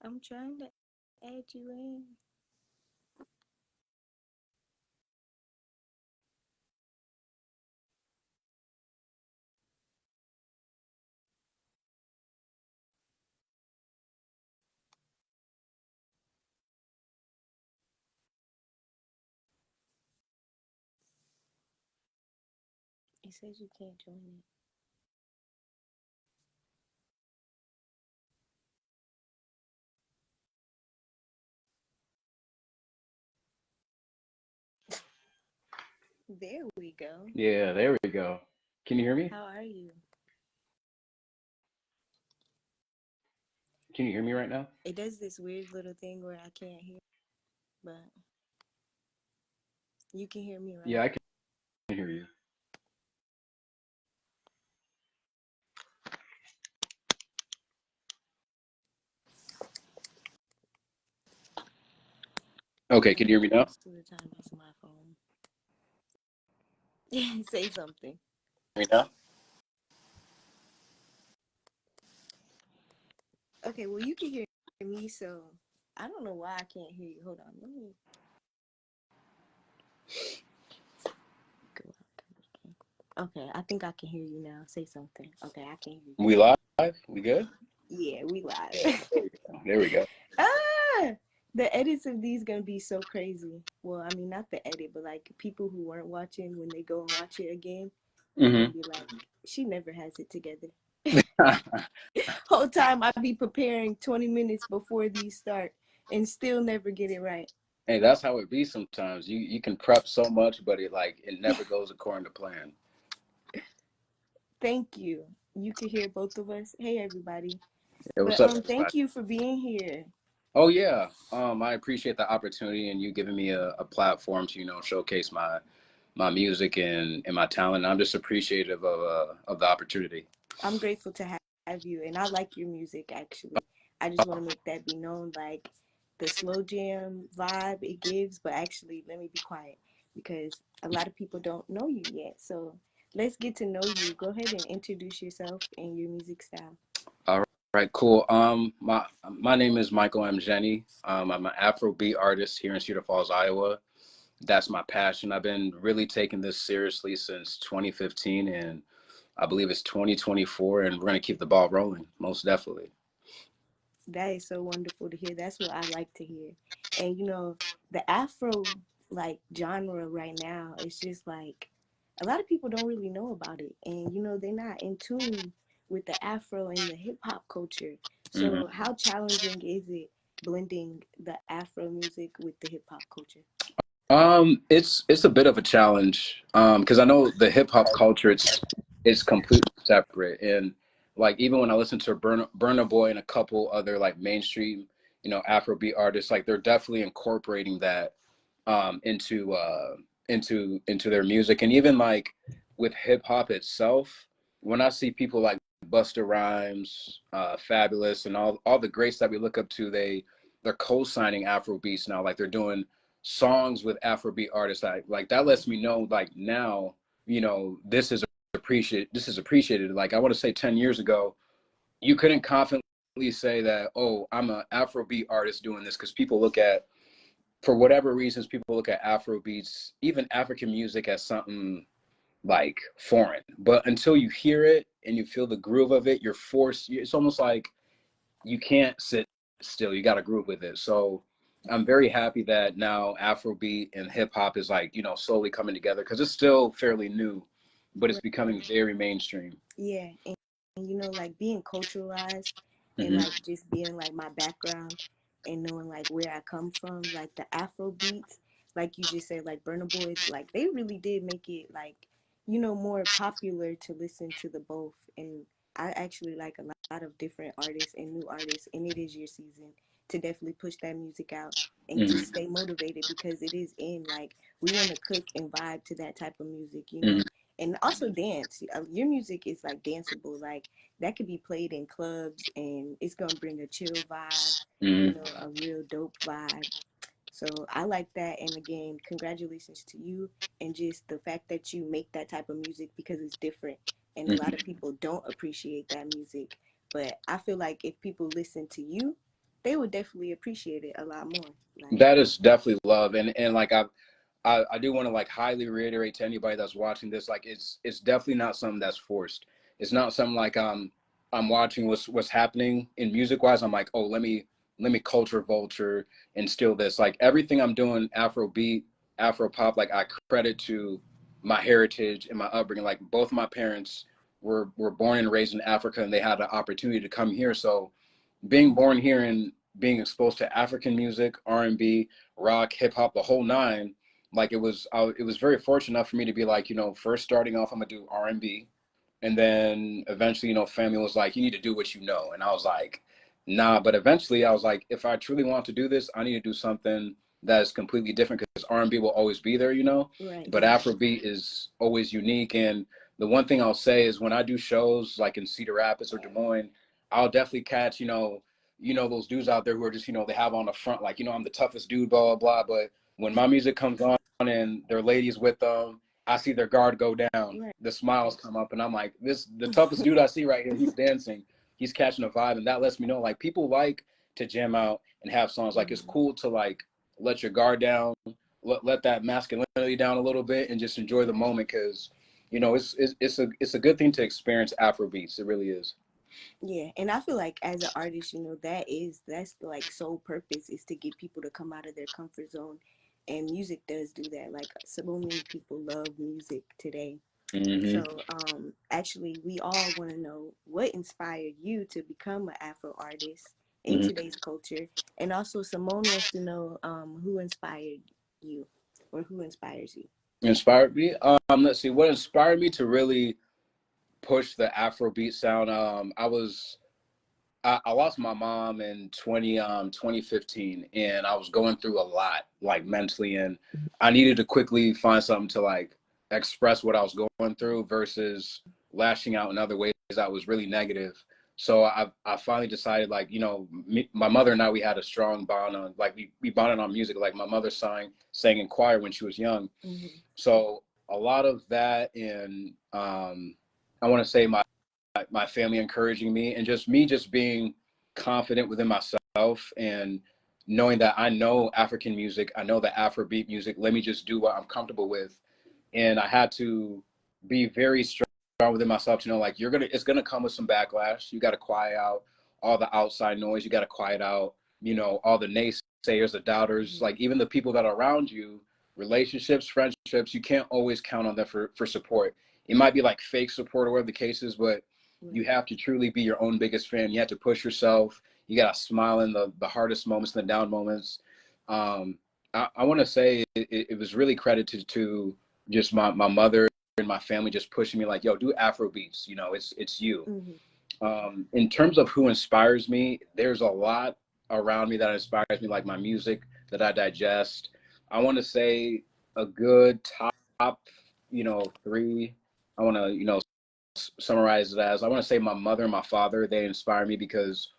I'm trying to add you in. It says you can't join it. There we go. Yeah, there we go. Can you hear me? How are you? Can you hear me right now? It does this weird little thing where I can't hear, but you can hear me, Yeah, right? I can hear you. Okay, can you hear me now? Most of the time, it's my phone. Say something. Hear me now? Okay, well, you can hear me, so I don't know why I can't hear you. Hold on. Let me go out. Okay, I think I can hear you now. Say something. Okay, I can hear you. We live? We good? Yeah, we Yeah, live. there we go. There we go. Ah, the edits of these gonna be so crazy. Well, I mean, not the edit, but like people who weren't watching when they go and watch it again, they're gonna Hmm. be like, she never has it together. Whole time I be preparing 20 minutes before these start and still never get it right. Hey, that's how it be sometimes. You can prep so much, but it never goes according to plan. Thank you. You could hear both of us. Hey everybody. Hey, what's But up, everybody? thank you for being here. Oh yeah. I appreciate the opportunity and you giving me a platform to, showcase my music and my talent. I'm just appreciative of the opportunity. I'm grateful to have you, and I like your music actually. I just want to make that be known, like the slow jam vibe it gives. But actually, let me be quiet because a lot of people don't know you yet. So let's get to know you. Go ahead and introduce yourself and your music style. All right, cool. My name is Michael M. Jeni. I'm an Afrobeat artist here in Cedar Falls, Iowa. That's my passion. I've been really taking this seriously since 2015, and I believe it's 2024, and we're gonna keep the ball rolling, most definitely. That is so wonderful to hear. That's what I like to hear. And the Afro like genre right now is just like a lot of people don't really know about it. And they're not in tune with the Afro and the hip hop culture. Hmm. So how challenging is it blending the Afro music with the hip hop culture? It's a bit of a challenge, because I know the hip hop culture it's completely separate, and like even when I listen to Burna Boy and a couple other like mainstream, Afrobeat artists, like they're definitely incorporating that into their music, and even like with hip hop itself, when I see people like Busta Rhymes, Fabulous, and all the greats that we look up to, they're co-signing Afro beats now, like they're doing songs with Afrobeat artists. Like that lets me know like now, this is appreciated. Like I want to say 10 years ago, you couldn't confidently say that, oh, I'm an Afrobeat artist doing this, because people look at, for whatever reasons, people look at Afro beats, even African music, as something like foreign. But until you hear it and you feel the groove of it, you're forced. It's almost like you can't sit still. You got to groove with it. So I'm very happy that now Afrobeat and hip hop is like, slowly coming together, because it's still fairly new, but it's becoming Right. very mainstream. Yeah. And like being culturalized and Hmm. like just being like my background and knowing like where I come from, like the Afro beats, like you just said, like Burna Boy, like they really did make it like, more popular to listen to the both. And I actually like a lot of different artists and new artists, and it is your season to definitely push that music out and just Hmm. stay motivated because it is in like we want to cook and vibe to that type of music. Hmm. And also dance. Your music is like danceable. Like that could be played in clubs and it's gonna bring a chill vibe, Hmm. a real dope vibe. So I like that. And again, congratulations to you and just the fact that you make that type of music because it's different. And a lot of Hmm. people don't appreciate that music. But I feel like if people listen to you, they would definitely appreciate it a lot more. Like, That is definitely love, and like I do want to like highly reiterate to anybody that's watching this, like it's definitely not something that's forced. It's not something like I'm watching what's happening in music wise. I'm like, oh, let me culture vulture and steal this. Like everything I'm doing, Afro beat, Afro pop, like I credit to my heritage and my upbringing. Like both my parents were born and raised in Africa, and they had the opportunity to come here. So being born here and being exposed to African music, R&B, rock, hip hop, the whole nine, like it was very fortunate enough for me to be like, first starting off, I'm gonna do R&B, and then eventually, family was like, you need to do what you know, and I was like, nah. But eventually, I was like, if I truly want to do this, I need to do something that is completely different because R&B will always be there. right, But yeah, Afrobeat is always unique, and the one thing I'll say is when I do shows like in Cedar Rapids or Des Moines, I'll definitely catch, those dudes out there who are just, they have on the front, like, I'm the toughest dude, blah, blah, blah. But when my music comes on and their ladies with them, I see their guard go down, right. the smiles come up, and I'm like, the toughest dude I see right here, he's dancing, he's catching a vibe. And that lets me know, like, people like to jam out and have songs. Like, it's Hmm. cool to, like, let your guard down, let that masculinity down a little bit and just enjoy the Right. moment because, it's a good thing to experience Afro beats. It really is. Yeah, and I feel like as an artist, that's like sole purpose is to get people to come out of their comfort zone, and music does do that. Like so many people love music today. Hmm. So, actually, we all want to know what inspired you to become an Afro artist in Hmm. today's culture, and also Simone wants to know who inspired you, or who inspires you. Inspired me. Let's see what inspired me to really push the Afrobeat sound. I lost my mom in 2015, and I was going through a lot, like mentally, and I needed to quickly find something to like express what I was going through versus lashing out in other ways that was really negative. So I finally decided, like, my mother and I, we had a strong bond on, like, we bonded on music. Like my mother sang in choir when she was young, Mm-hmm. so a lot of that, and I want to say my family encouraging me, and just me just being confident within myself and knowing that I know African music, I know the Afrobeat music. Let me just do what I'm comfortable with, and I had to be very strong within myself to know, like, it's gonna come with some backlash. You got to quiet out all the outside noise. You got to quiet out, all the naysayers, the doubters, Mm-hmm. like even the people that are around you, relationships, friendships. You can't always count on them for support. It might be like fake support or whatever the case is, but you Right. have to truly be your own biggest fan. You have to push yourself. You got to smile in the hardest moments, the down moments. Um, I want to say it was really credited to just my mother and my family just pushing me like, yo, do Afro beats. It's you. Mm-hmm. In terms of who inspires me, there's a lot around me that inspires me, like my music that I digest. I want to say a good top, three. I want to, summarize it as, I want to say my mother and my father. They inspire me because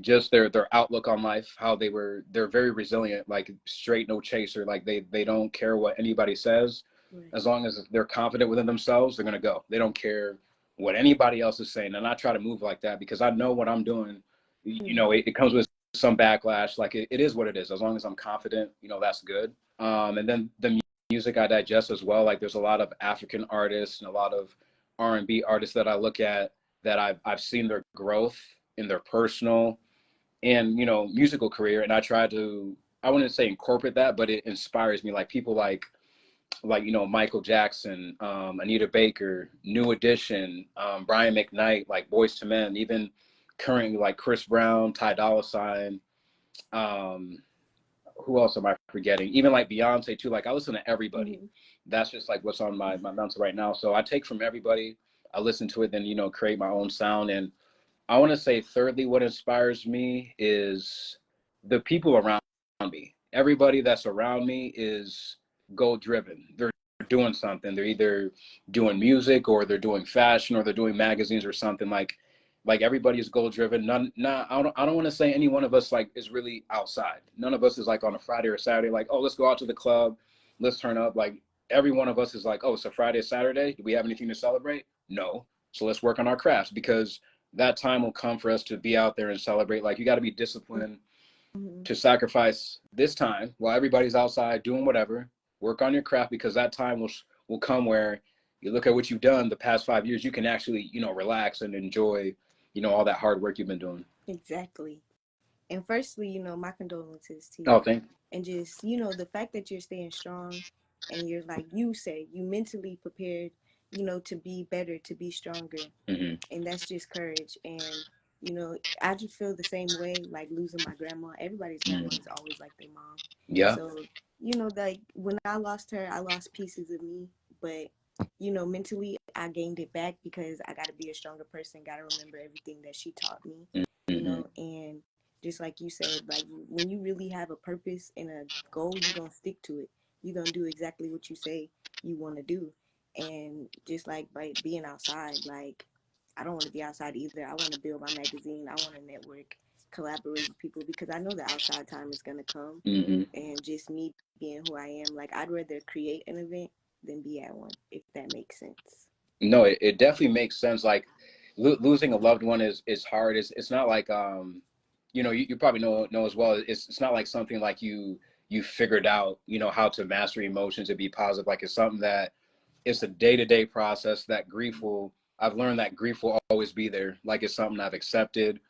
just their outlook on life, how they're very resilient, like straight no chaser, like they don't care what anybody says. Right. As long as they're confident within themselves, they're going to go. They don't care what anybody else is saying. And I try to move like that because I know what I'm doing, Mm-hmm. it comes with some backlash. Like it is what it is. As long as I'm confident, that's good. And then the music I digest as well. Like there's a lot of African artists and a lot of R&B artists that I look at, that I've seen their growth in their personal and musical career, and I try to, I wouldn't say incorporate that, but it inspires me. Like people like Michael Jackson, Anita Baker, New Edition, Brian McKnight, like Boys to Men, even currently like Chris Brown, Ty Dolla Sign. Um, who else am I forgetting? Even like Beyonce too. Like I listen to everybody. Mm-hmm. That's just like what's on my mental right now. So I take from everybody. I listen to it, then create my own sound. And I want to say, thirdly, what inspires me is the people around me. Everybody that's around me is goal driven. They're doing something. They're either doing music or they're doing fashion or they're doing magazines or something. Like everybody is goal driven. I don't want to say any one of us like is really outside. None of us is like on a Friday or Saturday, like, oh, let's go out to the club, let's turn up. Like every one of us is like, oh, it's a Friday or Saturday. Do we have anything to celebrate? No. So let's work on our crafts because that time will come for us to be out there and celebrate. Like you got to be disciplined. Mm-hmm. to sacrifice this time while everybody's outside doing whatever, work on your craft, because that time will come where you look at what you've done the past 5 years, you can actually, relax and enjoy, all that hard work you've been doing. Exactly. And firstly, my condolences to Oh, you. thank And just, the fact that you're staying strong and you're like you say, you mentally prepared, to be better, to be stronger. you. Hmm. And that's just courage. And, I just feel the same way, like losing my grandma. Everybody's grandma Hmm. is always like their mom. Yeah. So, like when I lost her, I lost pieces of me. But, mentally, I gained it back because I got to be a stronger person, got to remember everything that she taught me, Hmm. and just like you said, like when you really have a purpose and a goal, you're going to stick to it. You're going to do exactly what you say you want to do. And just like by being outside, like I don't want to be outside either. I want to build my magazine. I want to network, collaborate with people because I know the outside time is going to come. Hmm. And just me being who I am, like I'd rather create an event than be at one, if that makes sense. No, it definitely makes sense. Like losing a loved one is hard. It's not like you probably know as well. It's not like something like you figured out how to master emotions and be positive. Like it's something that it's a day-to-day process. That grief will I've learned that grief will always be there. Like it's something I've accepted.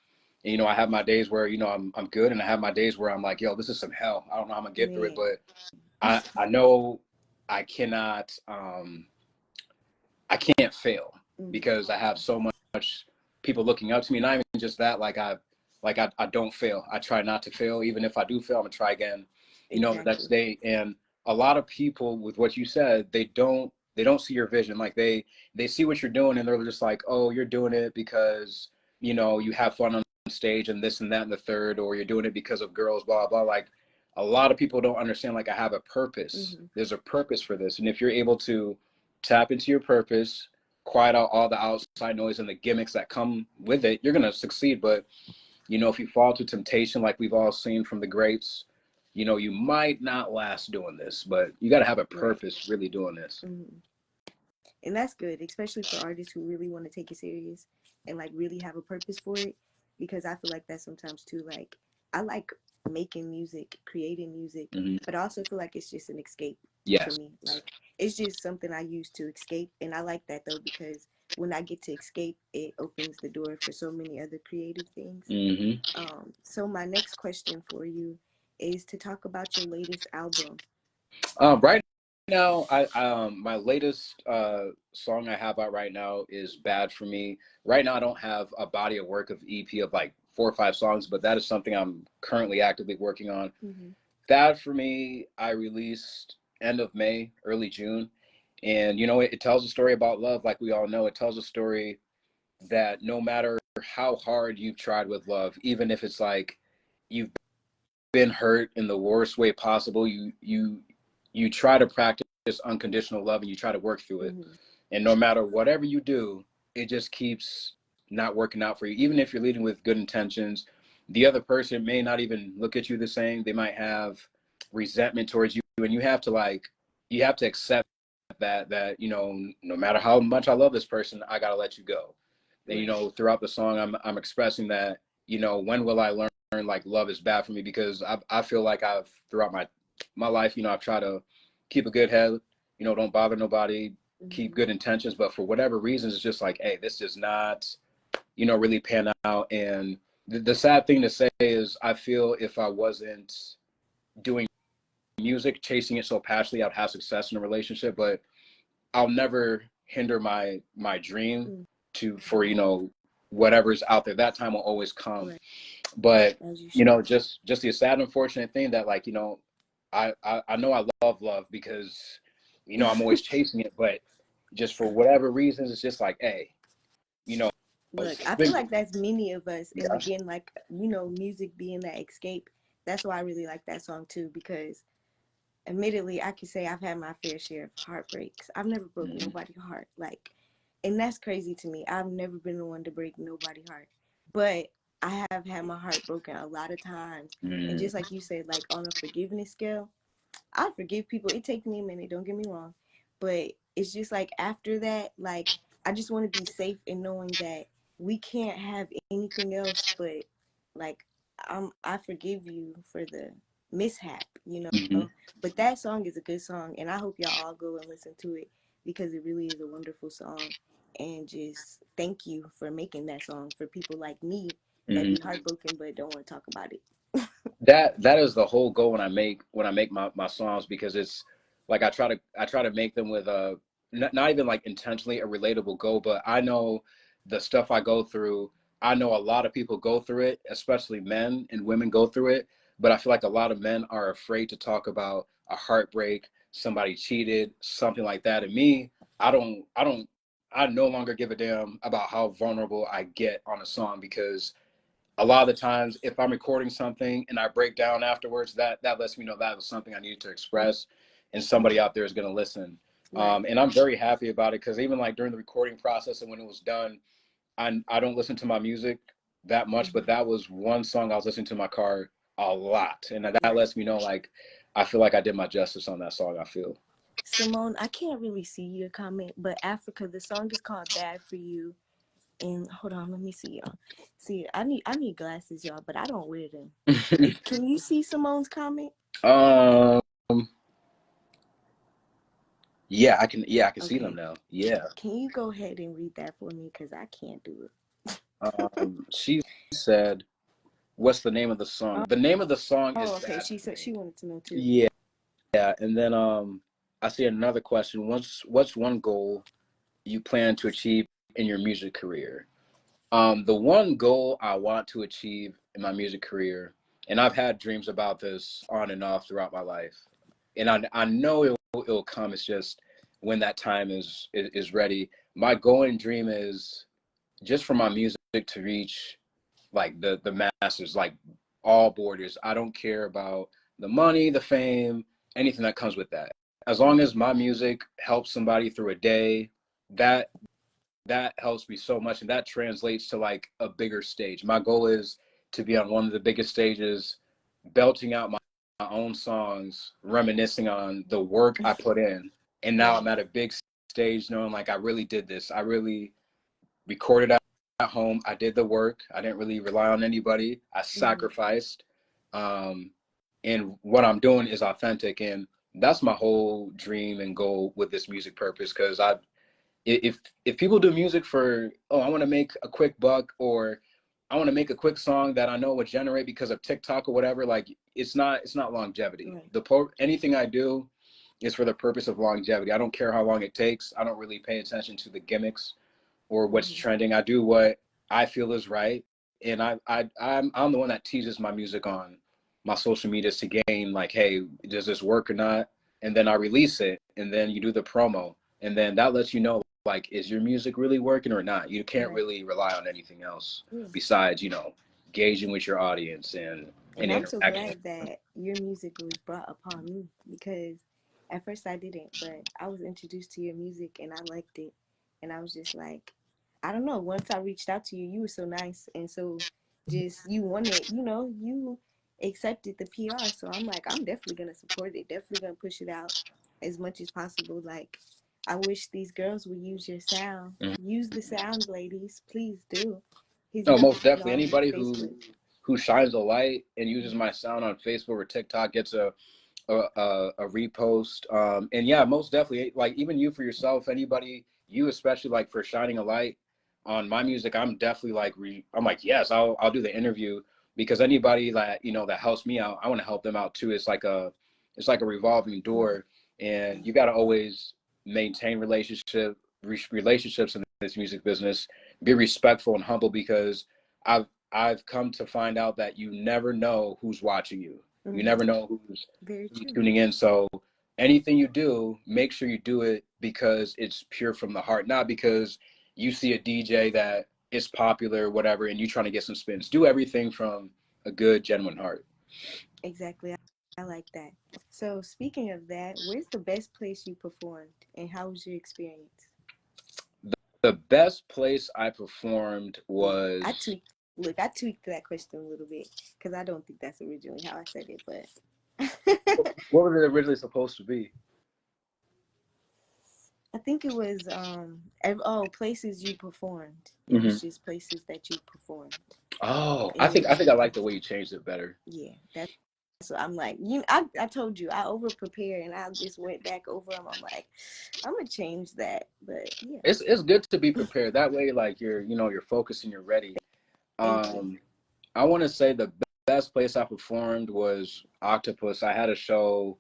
And, I have my days where I'm good, and I have my days where I'm like, yo, this is some hell. I don't know how I'm gonna get through it, Man. but I know I cannot I can't fail Mm, because I have so much people looking up to me. Not even just that, I don't fail. I try not to fail. Even if I do fail, I'm gonna try again, the next exactly. day. And a lot of people, with what you said, they don't see your vision. Like they see what you're doing and they're just like, oh, you're doing it because you have fun on stage and this and that and the third, or you're doing it because of girls, blah blah. Like a lot of people don't understand. Like I have a purpose. Mm-hmm. There's a purpose for this, and if you're able to tap into your purpose, quiet out all the outside noise and the gimmicks that come with it, you're gonna succeed. But if you fall to temptation, like we've all seen from the greats, you might not last doing this. But you got to have a Right. purpose really doing this. Mm-hmm. And that's good, especially for artists who really want to take it serious and like really have a purpose for it. Because I feel like that sometimes too. Like I like making music, creating music, Hmm. but I also feel like it's just an escape for Yes. me. Like it's just something I use to escape, and I like that though because when I get to escape, it opens the door for so many other creative things. Hmm. So my next question for you is to talk about your latest album. Right now, I my latest song I have out right now is "Bad for Me." Right now, I don't have a body of work of EP of like 4 or 5 songs, but that is something I'm currently actively working on. Mm-hmm. Bad for Me, I released end of May, early June. And, it tells a story about love, like we all know. It tells a story that no matter how hard you've tried with love, even if it's like you've been hurt in the worst way possible, you try to practice unconditional love and you try to work through it. Mm-hmm. And no matter whatever you do, it just keeps not working out for you. Even if you're leading with good intentions, the other person may not even look at you the same. They might have resentment towards you, and you have to accept that no matter how much I love this person, I gotta let you go. And Right. throughout the song, I'm expressing that when will I learn like love is bad for me, because I feel like I've throughout my life, I've tried to keep a good head, don't bother nobody, keep Mm-hmm. good intentions, but for whatever reasons, it's just like, hey, this does not, really pan out. And the sad thing to say is, I feel if I wasn't doing music, chasing it so passionately, I'd have success in a relationship. But I'll never hinder my dream Mm-hmm. for whatever's out there. That time will always come. Right. But As you should. just the sad, unfortunate thing that, like, I know I love because I'm always chasing it, but just for whatever reasons, it's just like, hey, you know, Look, it's I feel been, like that's many of us. And yeah. again, like, music being that escape. That's why I really like that song too, because admittedly, I can say I've had my fair share of heartbreaks. I've never broke Mm-hmm. nobody's heart. Like, and that's crazy to me. I've never been the one to break nobody's heart. But I have had my heart broken a lot of times. And just Mm-hmm. like you said, like on a forgiveness scale, I forgive people. It takes me a minute, don't get me wrong. But it's just like after that, like I just want to be safe in knowing that we can't have anything else but like I forgive you for the mishap, you know. Hmm. But that song is a good song, and I hope y'all all go and listen to it because it really is a wonderful song. And just thank you for making that song for people like me that Hmm. be heartbroken but don't want to talk about it. That is the whole goal when I make my songs, because it's like I try to make them with a not even like intentionally a relatable goal, but I know the stuff I go through. I know a lot of people go through it, especially men and women go through it, but I feel like a lot of men are afraid to talk about a heartbreak, somebody cheated, something like that. And me, I no longer give a damn about how vulnerable I get on a song, because a lot of the times if I'm recording something and I break down afterwards, that lets me know that was something I needed to express, and somebody out there is going to listen. Right. And I'm very happy about it, because even like during the recording process and when it was done, I don't listen to my music that much, but Hmm. that was one song I was listening to in my car a lot, and that Right. lets me know like I feel like I did my justice on that song. I feel. Simone, I can't really see your comment, but Africa, the song is called "Bad for You." And hold on, let me see y'all. See, I need glasses, y'all, but I don't wear them. If can you see Simone's comment? um, yeah, I can. Yeah, I can see them Okay. now. Yeah. Can you go ahead and read that for me? Cause I can't do it. She said, what's the name of the song? The name of the song Oh, is okay. Bad She for said Me. she wanted to know too. Yeah, and then I see another question. What's one goal you plan to achieve in your music career? The one goal I want to achieve in my music career, and I've had dreams about this on and off throughout my life, and I know it'll come. It's just when that time is ready. My goal and dream is just for my music to reach like the masses, like all borders. I don't care about the money, the fame, anything that comes with that. As long Hmm. as my music helps somebody through a day, that that helps me so much, and that translates to like a bigger stage. My goal is to be on one of the biggest stages, belting out my own songs, reminiscing on the work I put in, and now I'm Right. at a big stage knowing like I really did this. I really recorded at home. I did the work. I didn't really rely on anybody. I Hmm. sacrificed. Um, and what I'm doing is authentic. And that's my whole dream and goal with this music purpose. Because if people do music for, oh, I want to make a quick buck, or I want to make a quick song that I know would generate because of TikTok or whatever, like it's not longevity. Right. Anything I do is for the purpose of longevity. I don't care how long it takes. I don't really pay attention to the gimmicks or what's Hmm. trending. I do what I feel is right, and I'm the one that teases my music on my social medias to gain like, hey, does this work or not? And then I release it, and then you do the promo, and then that lets you know like, is your music really working or not? You can't Right. really rely on anything else Yeah. besides gauging with your audience and And I'm so interacting. glad that your music was brought upon me because at first I didn't, but I was introduced to your music and I liked it. And I was just like, I don't know. Once I reached out to you, you were so nice. And so just you wanted, you accepted the PR. So I'm like, I'm definitely going to support it, definitely going to push it out as much as possible. Like, I wish these girls would use your sound. Mhm. Use the sound, ladies. Please do. His No, music most is definitely. on Anybody Facebook. who shines a light and uses my sound on Facebook or TikTok gets a repost. And yeah, most definitely, like even you for yourself, anybody, you especially, like for shining a light on my music, I'm definitely like I'm like, yes, I'll do the interview, because anybody that that helps me out, I want to help them out too. It's like a revolving Mm-hmm. door, and you got to always maintain relationships in this music business. Be respectful and humble, because I've come to find out that you never know who's watching you. You Mm-hmm. never know Very who's true. tuning in. So anything you do, make sure you do it because it's pure from the heart, not because you see a DJ that is popular, whatever, and you trying to get some spins. Do everything from a good, genuine heart. Exactly. I like that. So, speaking of that, where's the best place you performed and how was your experience? The best place I performed Yeah, was, I tweaked that question a little bit because I don't think that's originally how I said it, but what was it originally supposed to be? I think it was places you performed. It Hmm. was just places that you performed, Oh, and it I was think I like, like the way you changed it better. yeah, that's what I'm like. I told you I over prepare, and I just went back over them. I'm like, I'm gonna change that, but yeah. It's good to be prepared. That way, like you're focused and you're ready. Thank you. Um, I want to say the best place I performed was Octopus. I had a show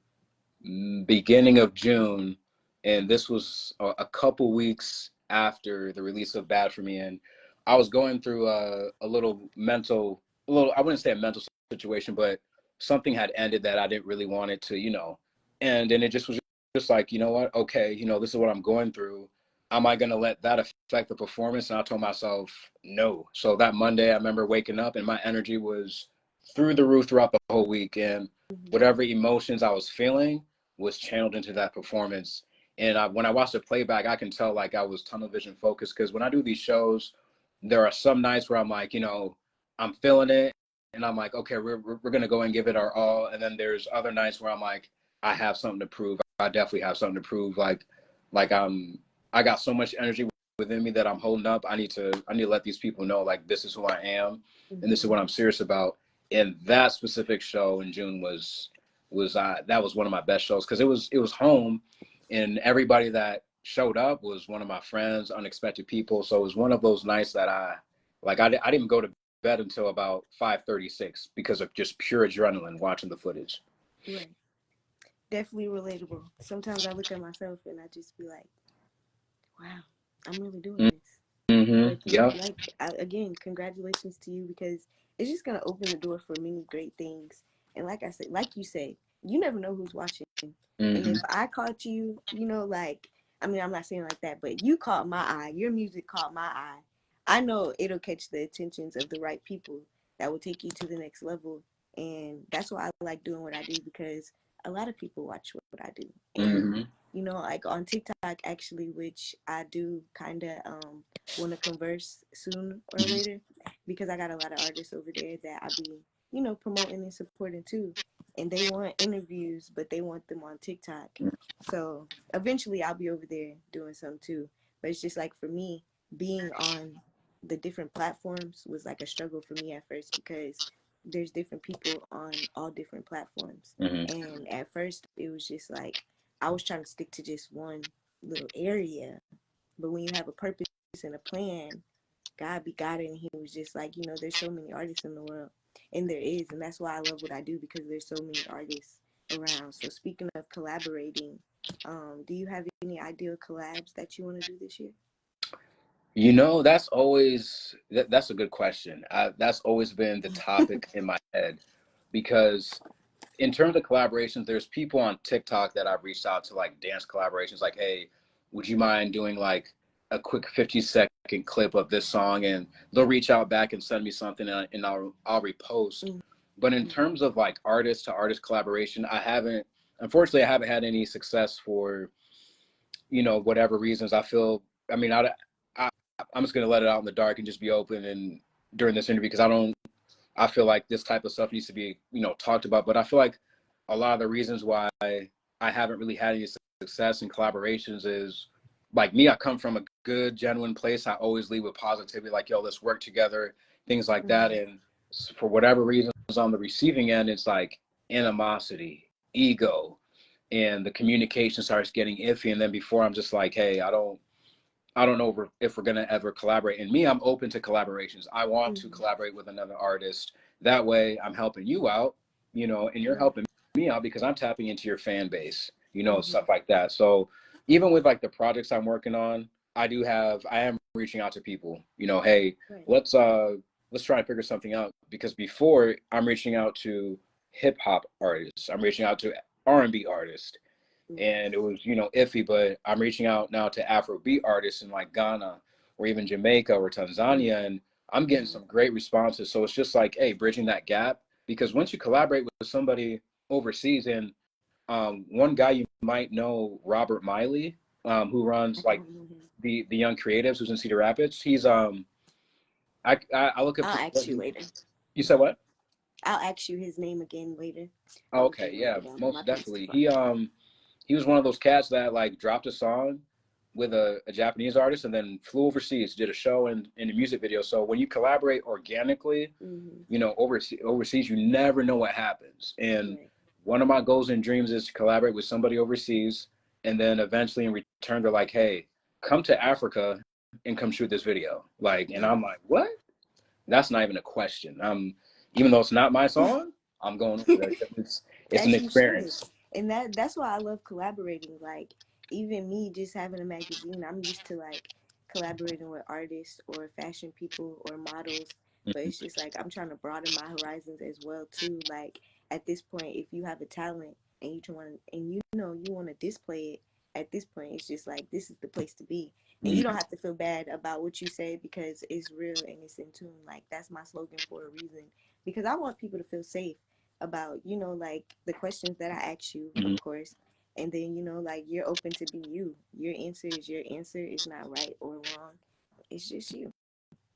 beginning of June, and this was a couple weeks after the release of Bad for Me, and I was going through a little mental, a little I wouldn't say a mental situation, but something had ended that I didn't really want it to, end, and it just was just like, you know what, okay, this is what I'm going through. Am I going to let that affect the performance? And I told myself no. So that Monday, I remember waking up and my energy was through the roof throughout the whole week, and Hmm. whatever emotions I was feeling was channeled into that performance. And when I watched the playback, I can tell like I was tunnel vision focused, because when I do these shows, there are some nights where I'm like, I'm feeling it, and I'm like, okay, we're gonna go and give it our all. And then there's other nights where I'm like, I have something to prove. I definitely have something to prove. Like I got so much energy within me that I'm holding up. I need to let these people know, like, this is who I am, and this is Hmm. what I'm serious about. And that specific show in June that was one of my best shows, because it was home, and everybody that showed up was one of my friends, unexpected people. So it was one of those nights that I didn't go to bed until about 5:36 because of just pure adrenaline watching the footage. Right. Definitely relatable. Sometimes I look at myself and I just be like, wow, I'm really doing this. Mm-hmm. But yeah, Yep. again, congratulations to you, because it's just gonna open the door for many great things. And like I said, like you say, you never know who's watching. And Mm-hmm. if I caught you, like, I mean, I'm not saying like that, but you caught my eye. Your music caught my eye. I know it'll catch the attentions of the right people that will take you to the next level. And that's why I like doing what I do, because a lot of people watch what I do. And Mm-hmm. like on TikTok, actually, which I do kind of want to converse soon or later, because I got a lot of artists over there that I be, promoting and supporting too. And they want interviews, but they want them on TikTok. So eventually I'll be over there doing some too. But it's just like, for me, being on the different platforms was like a struggle for me at first, because there's different people on all different platforms. Mm-hmm. And at first it was just like I was trying to stick to just one little area. But when you have a purpose and a plan, God be God, and He was just like, there's so many artists in the world, and there is, and that's why I love what I do, because there's so many artists around. So speaking of collaborating, do you have any ideal collabs that you want to do this year? That's a good question. That's always been the topic in my head, because in terms of collaborations, there's people on TikTok that I've reached out to, like dance collaborations, like, hey, would you mind doing like a quick 50-second clip of this song? And they'll reach out back and send me something, and I'll repost. Mm-hmm. But in terms of like artist to artist collaboration, unfortunately, I haven't had any success for, whatever reasons. I mean, I, I'm just going to let it out in the dark and just be open and during this interview, because I feel like this type of stuff needs to be, talked about. But I feel like a lot of the reasons why I haven't really had any success in collaborations is, like me, I come from a good, genuine place. I always lead with positivity, like, yo, let's work together, things like that. Mm-hmm. And for whatever reasons on the receiving end, it's like animosity, ego, and the communication starts getting iffy. And then before I'm just like, hey, I don't know if we're gonna ever collaborate. And me, I'm open to collaborations. I want to Mm-hmm. collaborate with another artist. That way, I'm helping you out, and you're Right. helping me out, because I'm tapping into your fan base, Mm-hmm. stuff like that. So even with like the projects I'm working on, I am reaching out to people. Hey, Right. let's try and figure something out. Because before, I'm reaching out to hip hop artists. I'm reaching out to R&B artists, and it Nice. was iffy. But I'm reaching out now to Afrobeat artists in like Ghana or even Jamaica or Tanzania, and I'm getting Mm-hmm. some great responses. So it's just like, hey, bridging that gap, because once you collaborate with somebody overseas, and one guy you might know, Robert Miley, who I runs like don't know him. the Young Creatives, who's in Cedar Rapids. He's I look up I'll to ask what you later. you said what? I'll ask you his name again later. Oh, I'm okay, gonna write yeah, it down on my most piece to definitely. follow. He was one of those cats that like dropped a song, with a Japanese artist and then flew overseas, did a show and in a music video. So when you collaborate organically, Mm-hmm. you know, overseas, you never know what happens. And Right. one of my goals and dreams is to collaborate with somebody overseas, and then eventually in return they're like, hey, come to Africa and come shoot this video. Like, and I'm like, what? That's not even a question. Even though it's not my song, I'm going over there because it's an As you should. experience. And that's why I love collaborating. Like, even me just having a magazine, I'm used to like collaborating with artists or fashion people or models. But it's just like I'm trying to broaden my horizons as well too. Like, at this point, if you have a talent and you know you want to display it, at this point it's just like this is the place to be. And you don't have to feel bad about what you say because it's real and it's in tune. Like, that's my slogan for a reason. Because I want people to feel safe about, you know, like the questions that I ask you, Mm-hmm. of course. And then, you know, like you're open to be you. Your answer is your answer. It's not right or wrong. It's just you.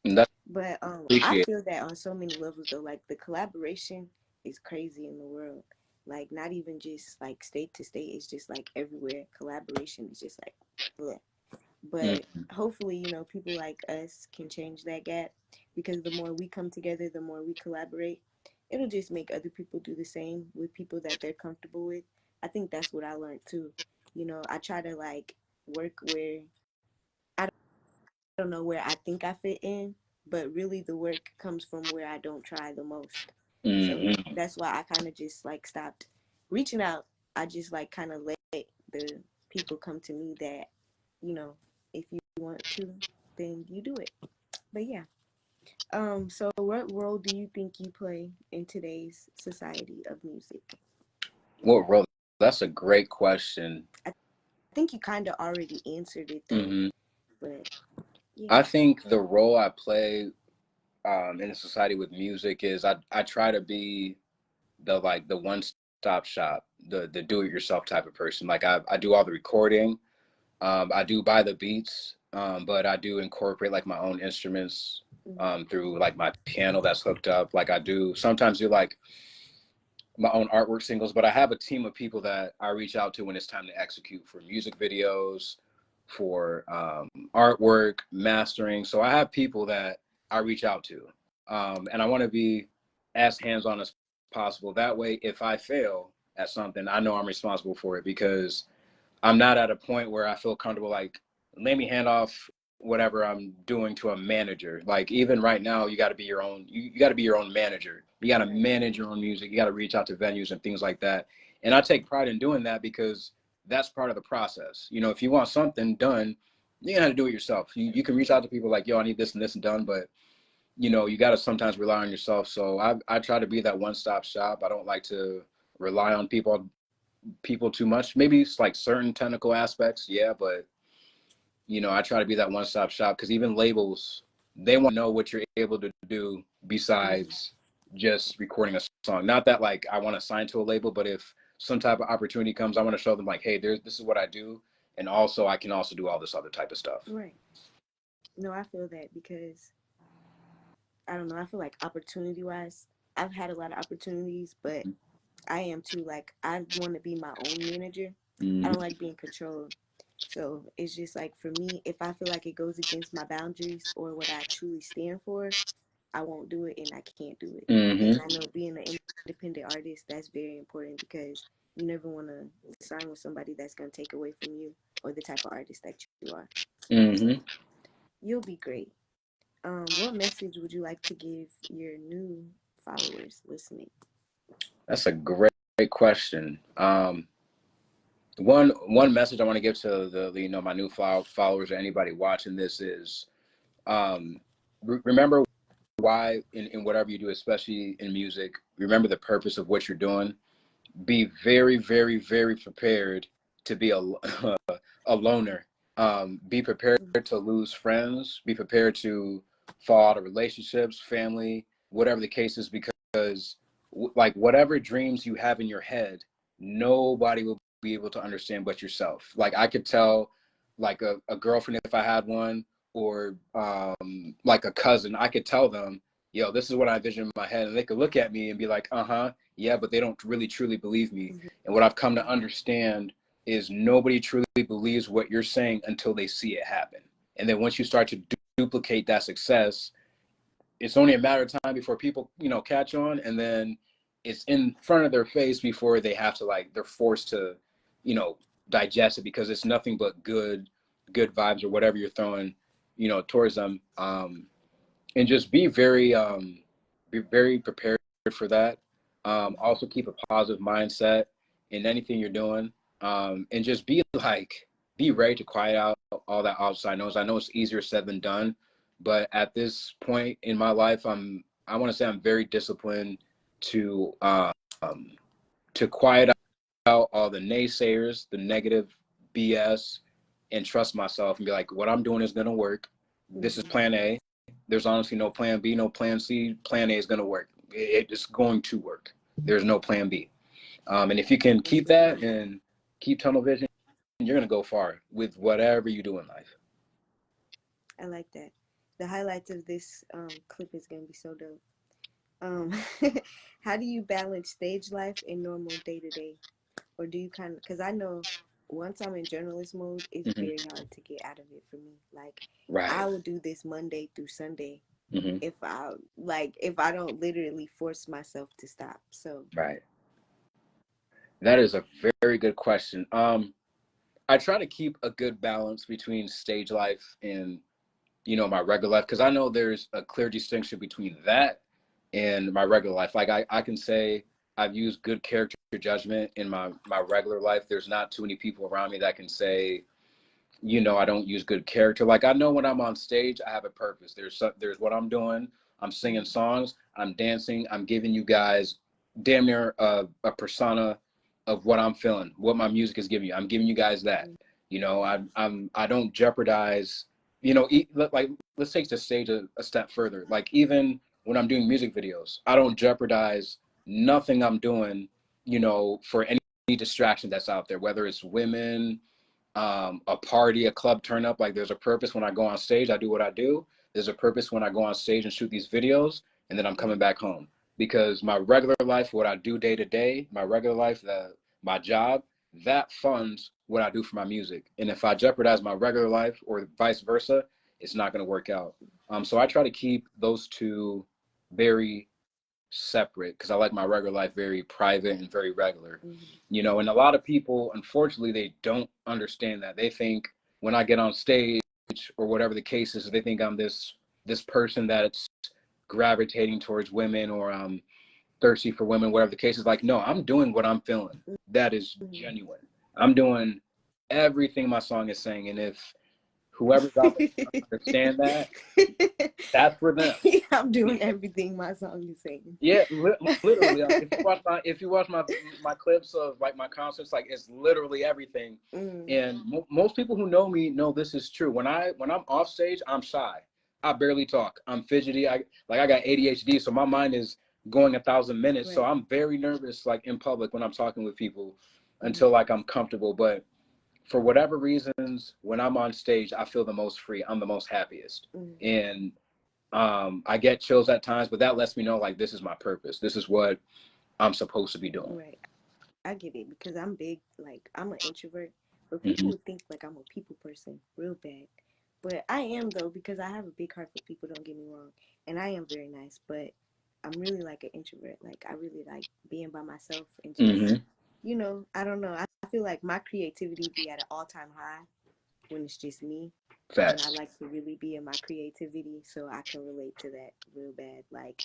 And that's But I appreciated. feel that on so many levels though, like the collaboration is crazy in the world. Like not even just like state to state, it's just like everywhere. Collaboration is just like bleh. But Mm-hmm. hopefully, you know, people like us can change that gap because the more we come together, the more we collaborate, it'll just make other people do the same with people that they're comfortable with. I think that's what I learned too. You know, I try to like work where I don't know where I think I fit in, but really the work comes from where I don't try the most. So Mm-hmm. that's why I kind of just like stopped reaching out. I just like kind of let the people come to me that, you know, if you want to, then you do it. But yeah. So what role do you think you play in today's society of music? What role? That's a great question. I think you kind of already answered it though, Mm-hmm. but yeah. I think the role I play in a society with music is I try to be the one stop shop, the do it yourself type of person. Like I do all the recording, I do buy the beats, but I do incorporate like my own instruments Mm-hmm. through like my piano that's hooked up. Like I do sometimes do like my own artwork singles, but I have a team of people that I reach out to when it's time to execute for music videos, for artwork, mastering. So I have people that I reach out to, and I want to be as hands-on as possible. That way, if I fail at something, I know I'm responsible for it because I'm not at a point where I feel comfortable like let me hand off whatever I'm doing to a manager. Like even right now, you got to be your own. You got to be your own manager. You got to Right. manage your own music. You got to reach out to venues and things like that. And I take pride in doing that because that's part of the process. You know, if you want something done, you got to do it yourself. You can reach out to people like, yo, I need this and this and done, but you know, you got to sometimes rely on yourself. So I try to be that one stop shop. I don't like to rely on people too much. Maybe it's like certain technical aspects, yeah, but you know, I try to be that one stop shop because even labels, they want to know what you're able to do Mm-hmm. besides just recording a song. Not that like I want to sign to a label, but if some type of opportunity comes, I want to show them like, hey, this is what I do, and also I can also do all this other type of stuff. Right. No, I feel that because I don't know. I feel like opportunity wise, I've had a lot of opportunities, but I am too. Like I want to be my own manager. I don't Mm-hmm. like being controlled. So it's just like for me, if I feel like it goes against my boundaries or what I truly stand for, I won't do it and I can't do it. And I Mm-hmm. know being an independent artist, that's very important because you never want to sign with somebody that's going to take away from you or the type of artist that you are. So Mm-hmm. you'll be great. What message would you like to give your new followers listening? That's a great question. One message I want to give to the you know my new followers or anybody watching this is um, remember why in whatever you do, especially in music, remember the purpose of what you're doing. Be very, very, very prepared to be a, a loner. Be prepared Mm-hmm. to lose friends. Be prepared to fall out of relationships, family, whatever the case is, because like whatever dreams you have in your head, nobody will be able to understand but yourself. Like I could tell like a girlfriend if I had one, or like a cousin, I could tell them, yo, this is what I envision in my head. And they could look at me and be like, uh-huh, yeah, but they don't really truly believe me. Mm-hmm. And what I've come to understand is nobody truly believes what you're saying until they see it happen. And then once you start to duplicate that success, it's only a matter of time before people, catch on, and then it's in front of their face before they have to, like, they're forced to, you know, digest it, because it's nothing but good vibes or whatever you're throwing, towards them. And just be very prepared for that. Also keep a positive mindset in anything you're doing. And just be ready to quiet out all that outside noise. I know it's easier said than done, but at this point in my life, I want to say I'm very disciplined to quiet out all the naysayers, the negative BS, and trust myself and be like, what I'm doing is going to work. This is plan A. There's honestly no plan B, no plan C. Plan A is going to work. It's going to work. There's no plan B. And if you can keep that and keep tunnel vision, you're going to go far with whatever you do in life. I like that. The highlights of this clip is going to be so dope. Um, how do you balance stage life and normal day to day? Or do you kind of, because I know once I'm in journalist mode, it's Mm-hmm. very hard to get out of it for me. Like, Right. I will do this Monday through Sunday Mm-hmm. if I don't literally force myself to stop. So, Right. That is a very good question. I try to keep a good balance between stage life and, my regular life, because I know there's a clear distinction between that and my regular life. Like, I can say I've used good character judgment in my regular life. There's not too many people around me that can say, I don't use good character. Like, I know when I'm on stage, I have a purpose. There's what I'm doing. I'm singing songs. I'm dancing. I'm giving you guys damn near a persona of what I'm feeling, what my music is giving you. I'm giving you guys that. I don't jeopardize. Like, let's take the stage a step further. Like, even when I'm doing music videos, I don't jeopardize nothing I'm doing. For any distraction that's out there, whether it's women, a party, a club turn up. Like, there's a purpose when I go on stage, I do what I do. There's a purpose when I go on stage and shoot these videos, and then I'm coming back home. Because my regular life, what I do day to day, my regular life, my job, that funds what I do for my music. And if I jeopardize my regular life or vice versa, it's not going to work out. So I try to keep those two very separate, because I like my regular life very private and very regular. And a lot of people, unfortunately, they don't understand that. They think when I get on stage or whatever the case is, they think I'm this person that's gravitating towards women, or I'm thirsty for women, whatever the case is. Like, no, I'm doing what I'm feeling. That is genuine. I'm doing everything my song is saying. And if whoever's out there doesn't understand that, that's for them. I'm doing everything my song is saying. Yeah, literally. Like, if you watch my clips of, like, my concerts, like, it's literally everything. And most people who know me know this is true. When I'm off stage, I'm shy. I barely talk. I'm fidgety. I got ADHD, so my mind is going 1,000 minutes. Right. So I'm very nervous, like, in public when I'm talking with people, until, like, I'm comfortable. But for whatever reasons, when I'm on stage, I feel the most free. I'm the most happiest. And I get chills at times, but that lets me know, like, this is my purpose. This is what I'm supposed to be doing. Right. I get it, because I'm big, like, I'm an introvert, but people would think like I'm a people person real bad. But I am, though, because I have a big heart for people, don't get me wrong. And I am very nice, but I'm really like an introvert. Like, I really like being by myself and just, I don't know. I feel like my creativity be at an all-time high when it's just me. And I Facts. like to really be in my creativity, so I can relate to that real bad. Like,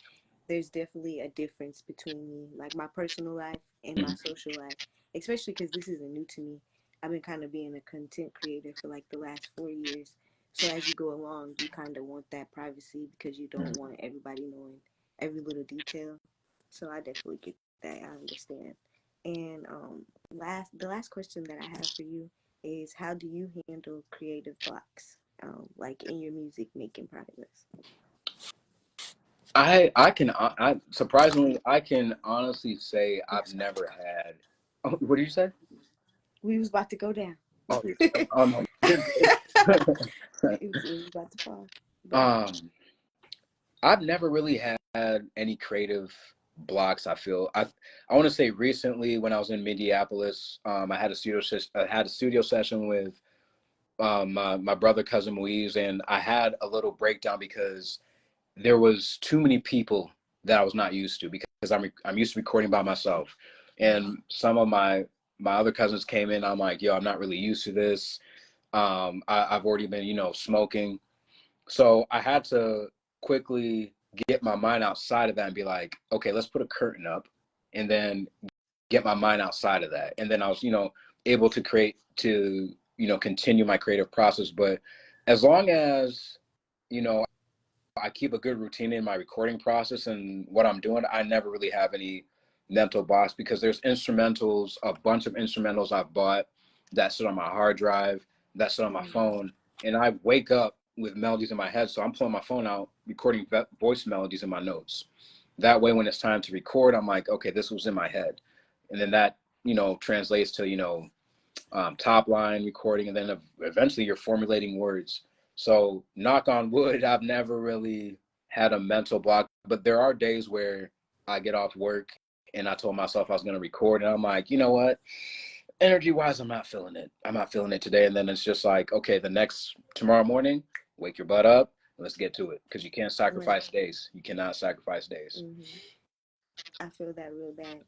there's definitely a difference between me, like my personal life and my social life, especially because this isn't new to me. I've been kind of being a content creator for like the last 4 years. So as you go along, you kind of want that privacy because you don't want everybody knowing every little detail. So I definitely get that. I understand. And the last question that I have for you is, how do you handle creative blocks, like in your music making process? I surprisingly, I can honestly say I've Oops, sorry. never had. Oh, what did you say? We was about to go down. Oh, it, oh no, you're good. it was about to fall. But um, I've never really had any creative blocks. I want to say recently when I was in Minneapolis, I had a studio session with my brother cousin Moise, and I had a little breakdown because there was too many people that I was not used to, because I'm used to recording by myself, Mm-hmm. and some of my other cousins came in. I'm like, yo, I'm not really used to this. I've already been, smoking. So I had to quickly get my mind outside of that and be like, okay, let's put a curtain up, and then get my mind outside of that. And then I was, able to continue my creative process. But as long as, you know, I keep a good routine in my recording process and what I'm doing, I never really have any mental blocks, because there's instrumentals, a bunch of instrumentals I've bought that sit on my hard drive, that sit on my Mm-hmm. phone, and I wake up with melodies in my head. So I'm pulling my phone out, recording voice melodies in my notes. That way, when it's time to record, I'm like, okay, this was in my head. And then that, translates to, top line recording, and then eventually you're formulating words. So knock on wood, I've never really had a mental block, but there are days where I get off work and I told myself I was going to record, and I'm like, you know what? Energy wise, I'm not feeling it. I'm not feeling it today. And then it's just like, okay, tomorrow morning, wake your butt up. Let's get to it, because you can't Right. sacrifice days. You cannot sacrifice days. Mm-hmm. I feel that real bad.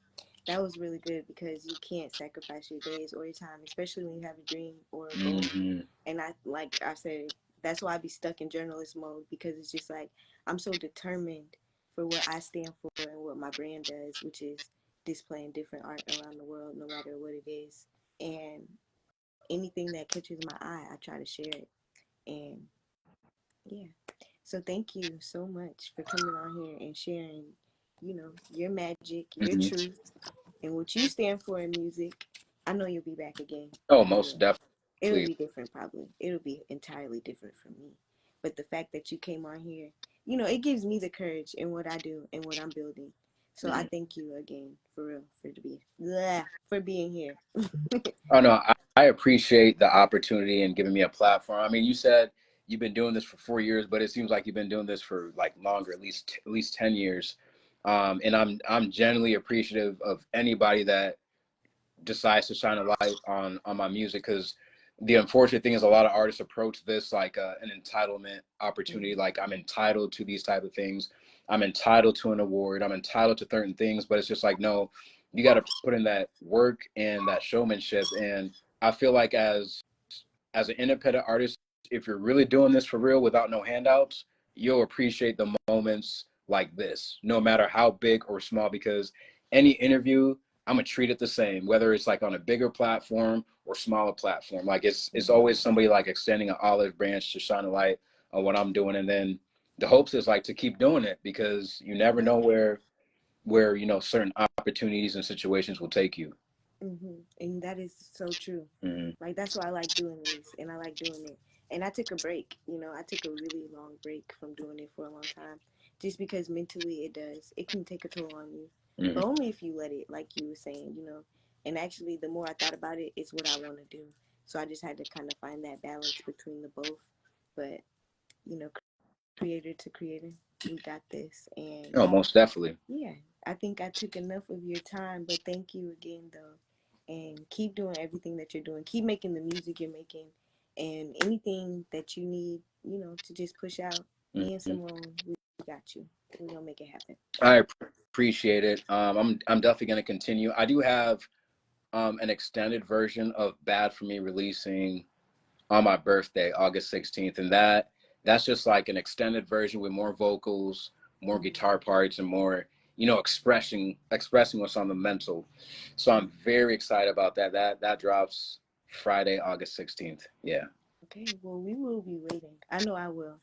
That was really good because you can't sacrifice your days or your time, especially when you have a dream or a goal. Mm-hmm. And I, like I said, that's why I be stuck in journalist mode, because it's just like I'm so determined for what I stand for and what my brand does, which is displaying different art around the world, no matter what it is. And anything that catches my eye, I try to share it. And yeah. So thank you so much for coming on here and sharing, your magic, your Mm-hmm. truth, and what you stand for in music. I know you'll be back again. Oh, I most will. It'll definitely. be different, probably. It'll be entirely different from me. But the fact that you came on here, it gives me the courage in what I do and what I'm building. So I Mm-hmm. thank you again, for real, for being here. Oh no, I appreciate the opportunity and giving me a platform. I mean, you said you've been doing this for 4 years, but it seems like you've been doing this for like longer, at least 10 years. And I'm genuinely appreciative of anybody that decides to shine a light on my music, because the unfortunate thing is a lot of artists approach this like an entitlement opportunity, Mm-hmm. like I'm entitled to these type of things, I'm entitled to an award, I'm entitled to certain things. But it's just like, no, you got to put in that work and that showmanship. And I feel like as an independent artist, if you're really doing this for real without no handouts, you'll appreciate the moments like this, no matter how big or small, because any interview, I'm gonna treat it the same, whether it's like on a bigger platform or smaller platform. Like it's Mm-hmm. always somebody like extending an olive branch to shine a light on what I'm doing. And then the hopes is like to keep doing it, because you never know Right. where certain opportunities and situations will take you. And that is so true. Mm-hmm. Like that's why I like doing this, and I like doing it. And I took a break. I took a really long break from doing it for a long time, just because mentally it does. It can take a toll on you, Mm-hmm. but only if you let it. Like you were saying. And actually, the more I thought about it, it's what I want to do. So I just had to kind of find that balance between the both. But creator to creator, we got this, and Oh, most definitely. yeah, I think I took enough of your time, but thank you again, though. And keep doing everything that you're doing. Keep making the music you're making. And anything that you need, to just push out, me and Mm-hmm. Simone, we got you. We're going to make it happen. I appreciate it. I'm definitely going to continue. I do have an extended version of Bad for Me releasing on my birthday, August 16th, and that's just like an extended version with more vocals, more Mm-hmm. guitar parts, and more expressing what's on the mental. So I'm Mm-hmm. very excited about that. That drops Friday, August 16th. Yeah. Okay, well, we will be waiting. I know I will.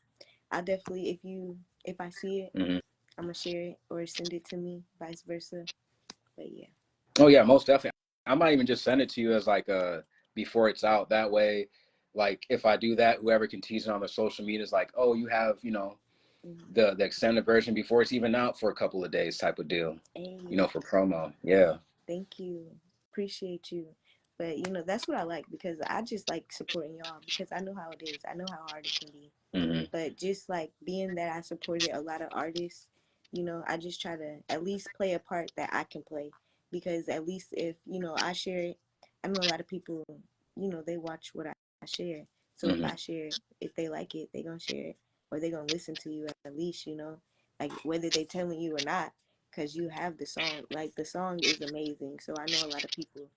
I definitely, if I see it, Hmm. I'm going to share it or send it to me, vice versa. But yeah. Oh yeah, most definitely. I might even just send it to you as like before it's out. That way, like if I do that, whoever can tease it on the social media is like, oh, you have Mm-hmm. the extended version before it's even out for a couple of days type of deal. Hey. For promo. Yeah. Thank you. Appreciate you. But that's what I like, because I just like supporting y'all, because I know how it is. I know how hard it can be. Hmm. But just like being that I supported a lot of artists You know, I just try to at least play a part that I can play, because at least if, you know, I share it, I know a lot of people, you know, they watch what I share. So if Hmm. I share it, if they like it, they gonna share it, or they gonna listen to you at least, you know, like whether they telling you or not, because you have the song. Like the song is amazing, so I know a lot of people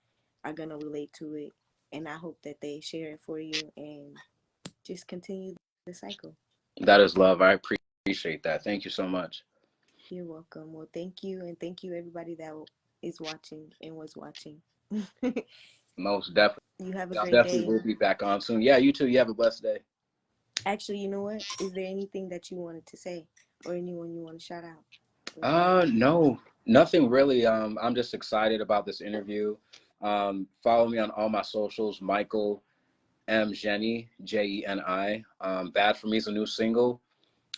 are gonna relate to it, and I hope that they share it for you and just continue the cycle. That is love. I appreciate that. Thank you so much. You're welcome. Well, thank you, and thank you everybody that is watching and was watching. Most definitely. You have a I great definitely day. will be back on soon. Yeah, you too. You have a blessed day. Actually, you know what? Is there anything that you wanted to say, or anyone you want to shout out before we end? No, nothing really. I'm just excited about this interview. Follow me on all my socials, Michael M. Jeni, Jeni. Bad for Me is a new single.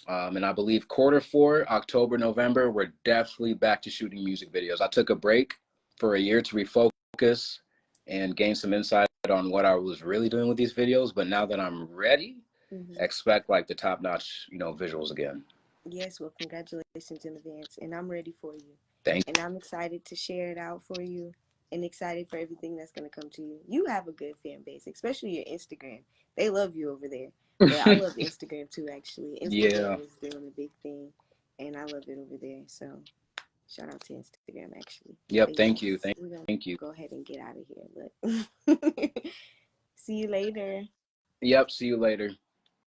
And I believe Q4, October, November, we're definitely back to shooting music videos. I took a break for a year to refocus and gain some insight on what I was really doing with these videos. But now that I'm ready, Mm-hmm. expect like the top notch, visuals again. Yes, well, congratulations in advance, and I'm ready for you. Thank And I'm excited to share it out for you, and excited for everything that's going to come to you. You have a good fan base, especially your Instagram. They love you over there. But I you. love Instagram too, actually. Yeah. Instagram is doing a big thing, and I love it over there. So shout out to Instagram, actually. Yep. But Thank yes, you. we're going Thank you. to go ahead and get out of here. But see you later. Yep. See you later.